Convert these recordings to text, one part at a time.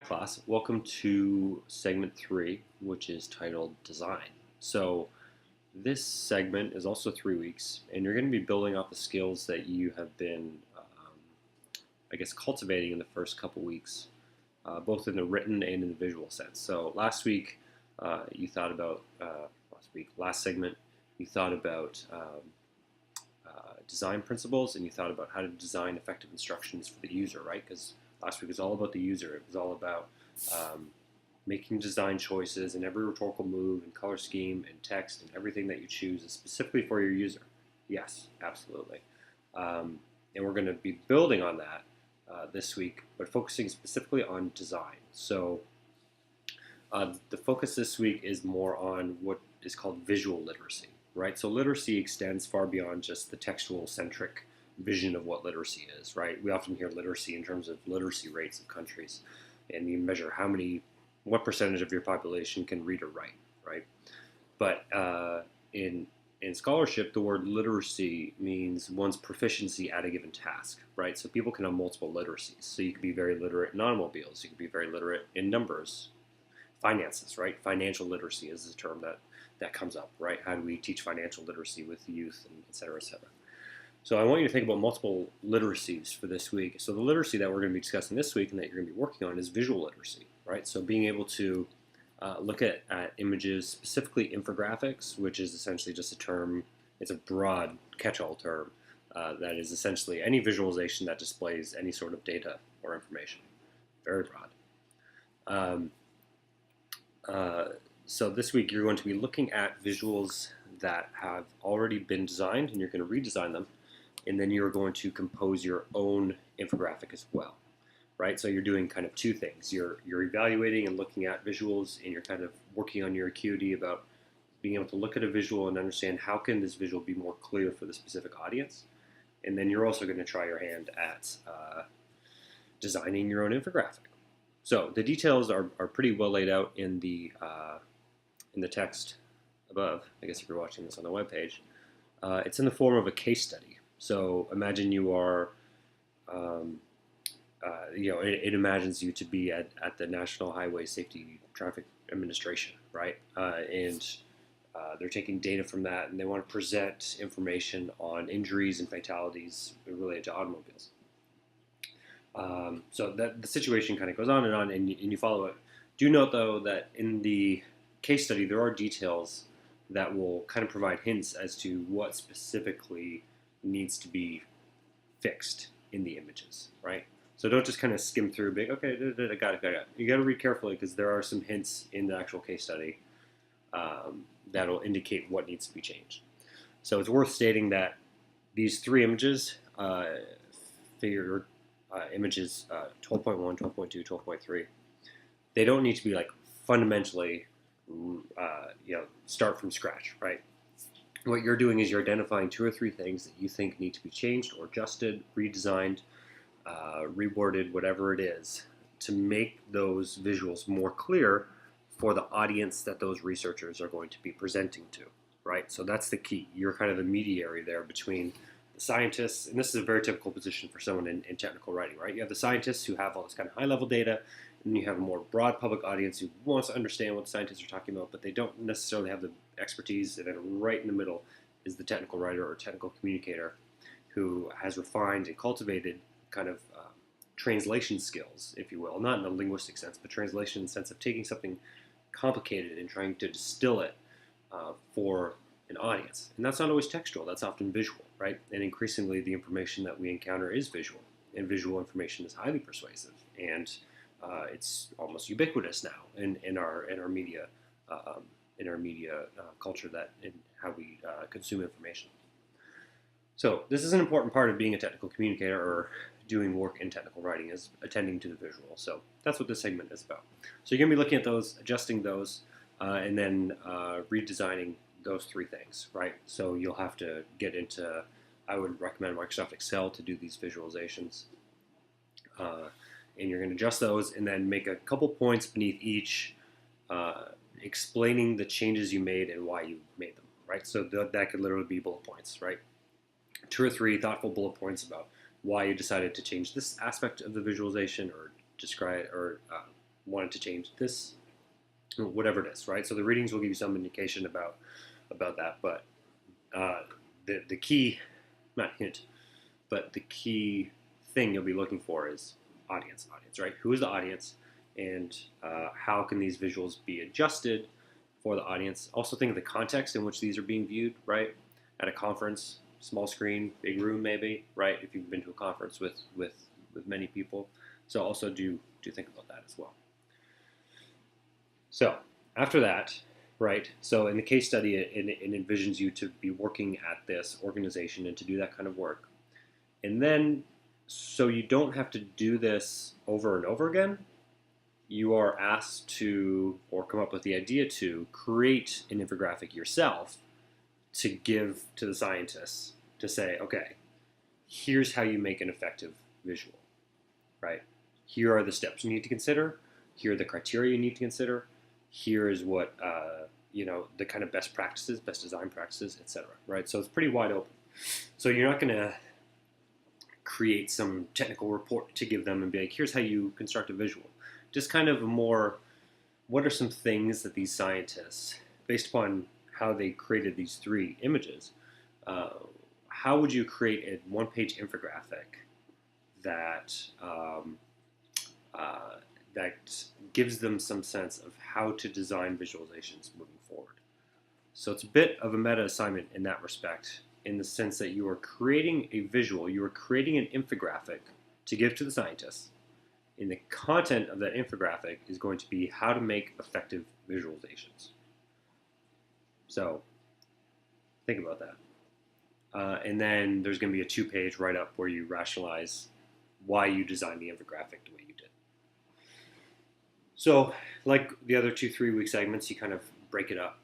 Class. Welcome to segment 3, which is titled Design. So this segment is also 3 weeks, and you're going to be building off the skills that you have been, cultivating in the first couple weeks, both in the written and in the visual sense. So last week, last segment, you thought about design principles, and you thought about how to design effective instructions for the user, right? Because last week was all about the user. It was all about making design choices, and every rhetorical move and color scheme and text and everything that you choose is specifically for your user. Yes, absolutely. And we're going to be building on that this week, but focusing specifically on design. So the focus this week is more on what is called visual literacy, right? So literacy extends far beyond just the textual centric vision of what literacy is, right? We often hear literacy in terms of literacy rates of countries, and you measure what percentage of your population can read or write, right? But in scholarship, the word literacy means one's proficiency at a given task, right? So people can have multiple literacies. So you can be very literate in automobiles, you can be very literate in numbers, finances, right? Financial literacy is the term that comes up, right? How do we teach financial literacy with youth, and et cetera, et cetera. So I want you to think about multiple literacies for this week. So the literacy that we're going to be discussing this week and that you're going to be working on is visual literacy, right? So being able to look at images, specifically infographics, which is essentially just a term, it's a broad catch-all term that is essentially any visualization that displays any sort of data or information. Very broad. So this week you're going to be looking at visuals that have already been designed, and you're going to redesign them, and then you're going to compose your own infographic as well, right? So you're doing kind of two things. You're evaluating and looking at visuals, and you're kind of working on your acuity about being able to look at a visual and understand how can this visual be more clear for the specific audience. And then you're also going to try your hand at designing your own infographic. So the details are pretty well laid out in the text above. I guess if you're watching this on the webpage, it's in the form of a case study. So imagine you are, it imagines you to be at the National Highway Safety Traffic Administration, right? And they're taking data from that, and they want to present information on injuries and fatalities related to automobiles. So that the situation kind of goes on, and you follow it. Do note, though, that in the case study, there are details that will kind of provide hints as to what specifically needs to be fixed in the images, right? So don't just kind of skim through, big, okay, I got it. You got to read carefully, because there are some hints in the actual case study that'll indicate what needs to be changed. So it's worth stating that these three images, images 12.1, 12.2, 12.3, they don't need to be like fundamentally, start from scratch, right? What you're doing is you're identifying 2 or 3 things that you think need to be changed or adjusted, redesigned, reworded, whatever it is, to make those visuals more clear for the audience that those researchers are going to be presenting to, right? So that's the key. You're kind of the mediator there between the scientists, and this is a very typical position for someone in technical writing, right? You have the scientists who have all this kind of high-level data, and then you have a more broad public audience who wants to understand what the scientists are talking about, but they don't necessarily have the expertise. And then right in the middle is the technical writer or technical communicator who has refined and cultivated kind of translation skills, if you will, not in a linguistic sense, but translation in the sense of taking something complicated and trying to distill it for an audience. And that's not always textual, that's often visual, right? And increasingly the information that we encounter is visual, and visual information is highly persuasive, and it's almost ubiquitous now in our media culture, that in how we consume information. So this is an important part of being a technical communicator or doing work in technical writing, is attending to the visual. So that's what this segment is about. So you're going to be looking at those, adjusting those, and then redesigning those 3 things, right? So you'll have to get into, I would recommend Microsoft Excel to do these visualizations. And you're going to adjust those, and then make a couple points beneath each, explaining the changes you made and why you made them, right? So that could literally be bullet points, right? 2 or 3 thoughtful bullet points about why you decided to change this aspect of the visualization, or describe, or wanted to change this, whatever it is, right? So the readings will give you some indication about that, but the key, not hint, but the key thing you'll be looking for is audience, right? Who is the audience, and how can these visuals be adjusted for the audience? Also think of the context in which these are being viewed, right? At a conference, small screen, big room maybe, right? If you've been to a conference with many people. So also do think about that as well. So after that, right, so in the case study, it envisions you to be working at this organization and to do that kind of work. And then, so you don't have to do this over and over again, you are asked to, or come up with the idea to, create an infographic yourself to give to the scientists to say, okay, here's how you make an effective visual, right? Here are the steps you need to consider. Here are the criteria you need to consider. Here is what, the kind of best practices, best design practices, etc., right? So it's pretty wide open. So you're not going to create some technical report to give them and be like, here's how you construct a visual. Just kind of more, what are some things that these scientists, based upon how they created these 3 images, how would you create a one-page infographic that that gives them some sense of how to design visualizations moving forward? So it's a bit of a meta assignment in that respect, in the sense that you are creating a visual, you are creating an infographic to give to the scientists. And the content of that infographic is going to be how to make effective visualizations. So think about that. And then there's going to be a 2-page write-up where you rationalize why you designed the infographic the way you did. So like the other 2 3-week segments, you kind of break it up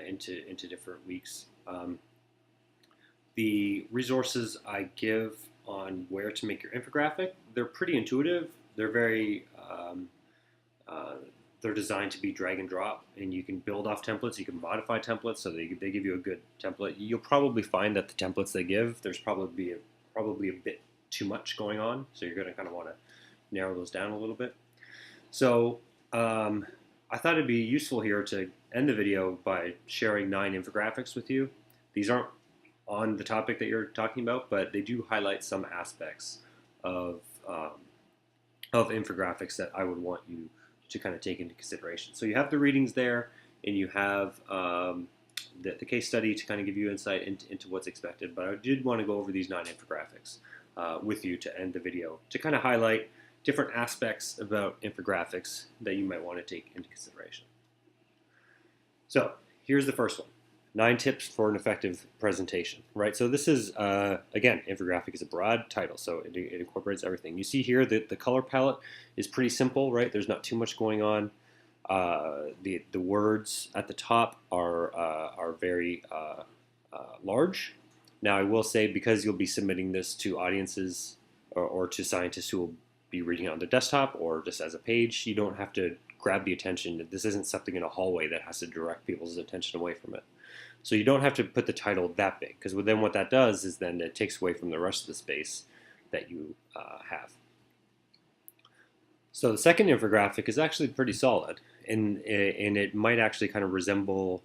into different weeks. The resources I give on where to make your infographic, they're pretty intuitive. They're very, they're designed to be drag and drop, and you can build off templates, you can modify templates, so they give you a good template. You'll probably find that the templates they give, there's probably a bit too much going on, so you're going to kind of want to narrow those down a little bit. So I thought it'd be useful here to end the video by sharing 9 infographics with you. These aren't on the topic that you're talking about, but they do highlight some aspects of infographics that I would want you to kind of take into consideration. So you have the readings there, and you have the case study to kind of give you insight into what's expected. But I did want to go over these 9 infographics with you to end the video, to kind of highlight different aspects about infographics that you might want to take into consideration. So here's the first one. 9 tips for an effective presentation, right? So this is, again, infographic is a broad title, so it incorporates everything. You see here that the color palette is pretty simple, right? There's not too much going on. The words at the top are very large. Now, I will say, because you'll be submitting this to audiences or to scientists who will be reading it on their desktop or just as a page, you don't have to grab the attention. This isn't something in a hallway that has to direct people's attention away from it. So you don't have to put the title that big, because then what that does is then it takes away from the rest of the space that you have. So the second infographic is actually pretty solid, and it might actually kind of resemble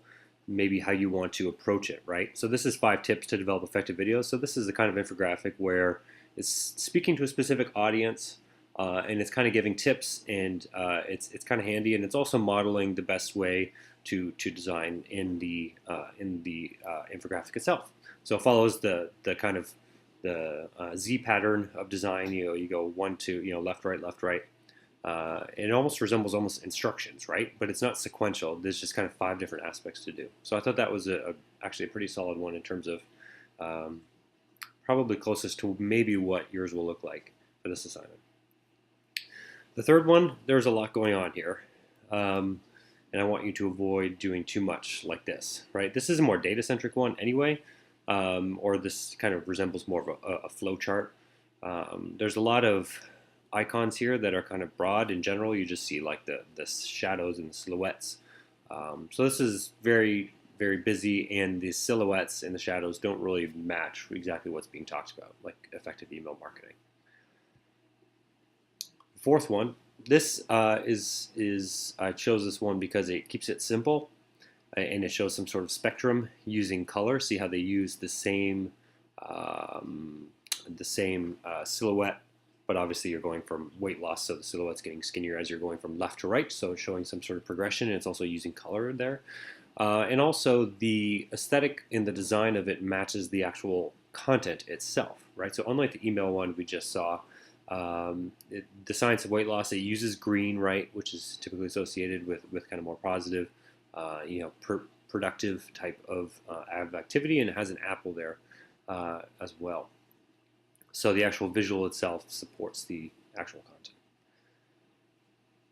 maybe how you want to approach it, right? So this is 5 tips to develop effective videos. So this is the kind of infographic where it's speaking to a specific audience, and it's kind of giving tips, and it's kind of handy, and it's also modeling the best way to design in the infographic itself. So it follows the kind of the Z pattern of design. You go 1, 2, left, right, left, right. It almost resembles instructions, right? But it's not sequential. There's just kind of 5 different aspects to do. So I thought that was actually a pretty solid one in terms of probably closest to maybe what yours will look like for this assignment. The third one, there's a lot going on here. And I want you to avoid doing too much like this, right? This is a more data-centric one anyway, or this kind of resembles more of a flow chart. There's a lot of icons here that are kind of broad. In general, you just see like the shadows and the silhouettes. So this is very, very busy, and the silhouettes and the shadows don't really match exactly what's being talked about, like effective email marketing. The fourth one This I chose this one because it keeps it simple, and it shows some sort of spectrum using color. See how they use um, the same silhouette, but obviously you're going from weight loss, so the silhouette's getting skinnier as you're going from left to right, so it's showing some sort of progression, and it's also using color there. And also the aesthetic in the design of it matches the actual content itself, right? So unlike the email one we just saw, the science of weight loss, it uses green, right, which is typically associated with kind of more positive, productive type of activity, and it has an apple there as well. So the actual visual itself supports the actual content.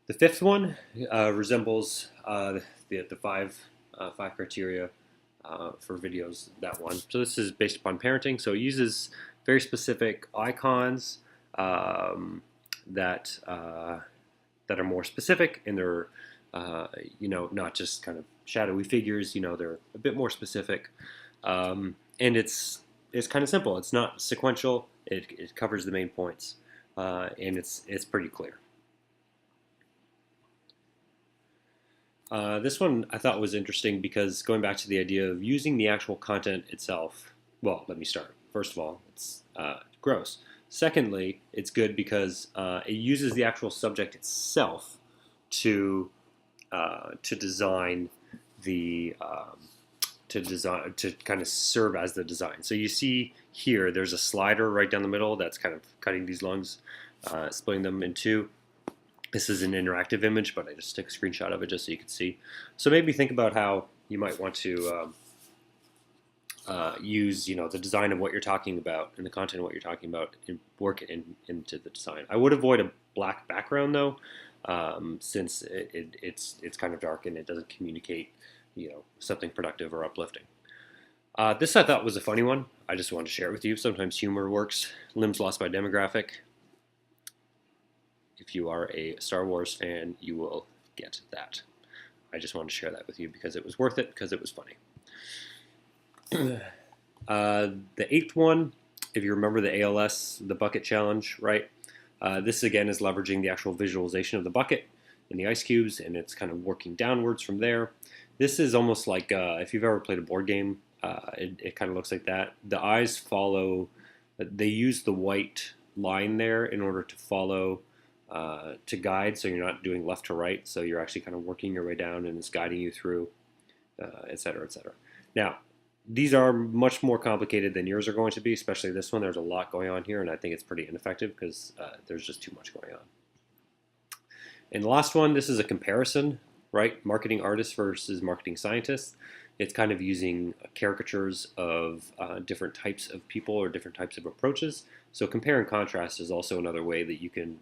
The fifth one resembles the five criteria for videos. That one. So this is based upon parenting. So it uses very specific icons that that are more specific, and they're not just kind of shadowy figures. They're a bit more specific, and it's kind of simple. It's not sequential. It covers the main points, and it's pretty clear. This one I thought was interesting because going back to the idea of using the actual content itself. Well, let me start. First of all, it's gross. Secondly, it's good because it uses the actual subject itself to design the to kind of serve as the design. So you see here, there's a slider right down the middle that's kind of cutting these lungs, splitting them in two. This is an interactive image, but I just took a screenshot of it just so you can see. So maybe think about how you might want to use, the design of what you're talking about and the content of what you're talking about and work it into the design. I would avoid a black background though, since it's kind of dark and it doesn't communicate, something productive or uplifting. This I thought was a funny one. I just wanted to share it with you. Sometimes humor works. Limbs lost by demographic. If you are a Star Wars fan, you will get that. I just wanted to share that with you because it was worth it, because it was funny. The eighth one, if you remember the ALS, the bucket challenge, right? This again is leveraging the actual visualization of the bucket and the ice cubes, and it's kind of working downwards from there. This is almost like if you've ever played a board game, it kind of looks like that. The eyes follow, they use the white line there in order to follow, to guide, so you're not doing left to right, so you're actually kind of working your way down and it's guiding you through, et cetera, et cetera. Now, these are much more complicated than yours are going to be, especially this one. There's a lot going on here, and I think it's pretty ineffective because there's just too much going on. And the last one, this is a comparison, right? Marketing artists versus marketing scientists. It's kind of using caricatures of different types of people or different types of approaches. So compare and contrast is also another way that you can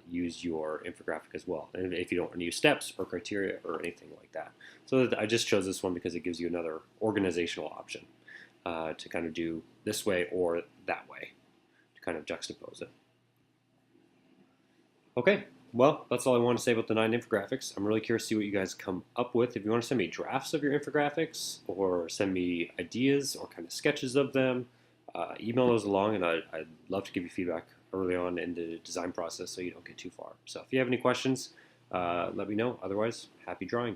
use your infographic as well. And if you don't want to use steps or criteria or anything like that. So I just chose this one because it gives you another organizational option to kind of do this way or that way to kind of juxtapose it. Okay. Well, that's all I want to say about the 9 infographics. I'm really curious to see what you guys come up with. If you want to send me drafts of your infographics or send me ideas or kind of sketches of them, email those along, and I'd love to give you feedback early on in the design process so you don't get too far. So if you have any questions, let me know. Otherwise, happy drawing.